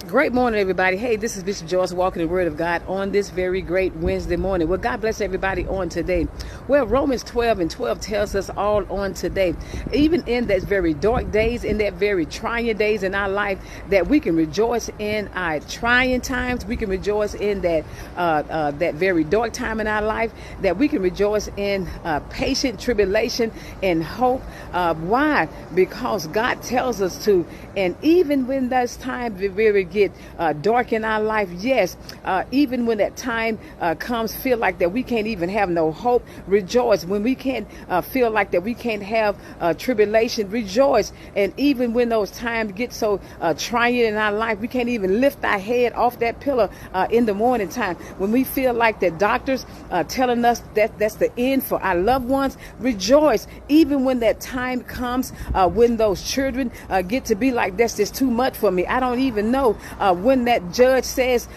Great morning, everybody. Hey, this is Bishop Joyce walking the Word of God on this very great Wednesday morning. Well, God bless everybody on today. Well, Romans 12:12 tells us all on today, even in that very dark days, in that very trying days in our life, that we can rejoice in our trying times. We can rejoice in that very dark time in our life, that we can rejoice in patient tribulation and hope. Why? Because God tells us to, and even when those times very get dark in our life, yes, even when that time comes, feel like that we can't even have no hope, rejoice. When we can't feel like that we can't have tribulation, rejoice. And even when those times get so trying in our life, we can't even lift our head off that pillow in the morning time. When we feel like the doctors telling us that that's the end for our loved ones, rejoice. Even when that time comes, when those children get to be like, that's just too much for me, I don't even know. When that judge says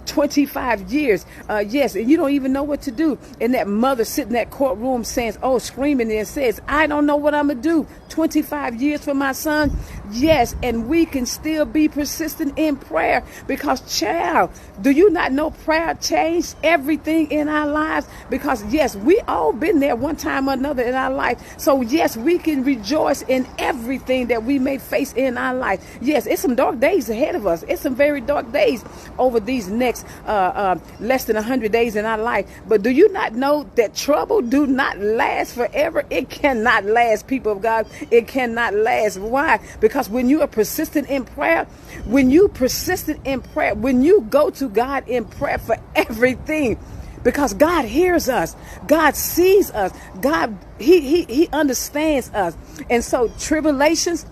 25 years, yes, and you don't even know what to do. And that mother sitting in that courtroom saying, screaming and says, I don't know what I'm going to do. 25 years for my son. Yes, and we can still be persistent in prayer because, child, do you not know prayer changed everything in our lives? Because, yes, we all been there one time or another in our life. So, yes, we can rejoice in everything that we may face in our life. Yes, it's some dark days ahead of us. It's some very dark days over these next less than 100 days in our life. But do you not know that trouble do not last forever? It cannot last, people of God. It cannot last. Why? Because when you are persistent in prayer, when you go to God in prayer for everything, because God hears us, God sees us, God, he understands us. And so tribulations,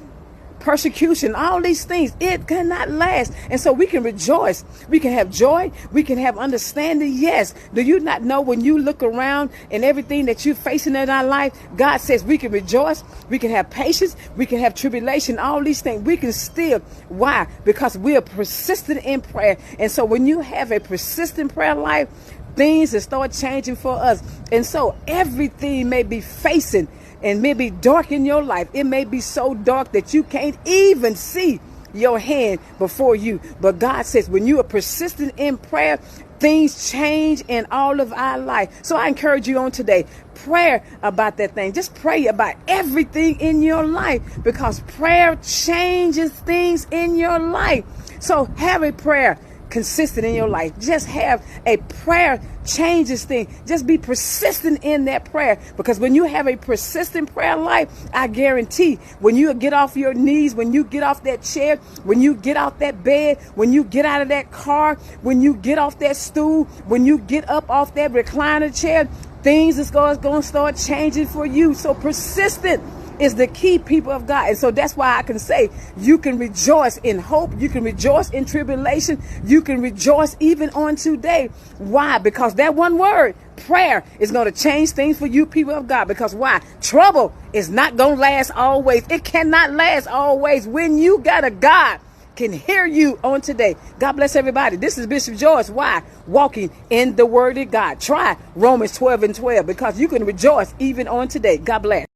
persecution, all these things, it cannot last. And so we can rejoice. We can have joy. We can have understanding. Yes. Do you not know when you look around and everything that you're facing in our life, God says we can rejoice. We can have patience. We can have tribulation. All these things we can still. Why? Because we are persistent in prayer. And so when you have a persistent prayer life, things will start changing for us. And so everything may be facing and may be dark in your life. It may be so dark that you can't even see your hand before you. But God says when you are persistent in prayer, things change in all of our life. So I encourage you on today, prayer about that thing. Just pray about everything in your life because prayer changes things in your life. So have a prayer consistent in your life. Just have a prayer changes things. Just be persistent in that prayer, because when you have a persistent prayer life, I guarantee when you get off your knees, when you get off that chair, when you get off that bed, when you get out of that car, when you get off that stool, when you get up off that recliner chair, things is going to start changing for you. So persistent is the key, people of God. And so that's why I can say you can rejoice in hope. You can rejoice in tribulation. You can rejoice even on today. Why? Because that one word, prayer, is going to change things for you, people of God. Because why? Trouble is not going to last always. It cannot last always when you got a God can hear you on today. God bless everybody. This is Bishop Joyce. Why? Walking in the Word of God. Try Romans 12:12 because you can rejoice even on today. God bless.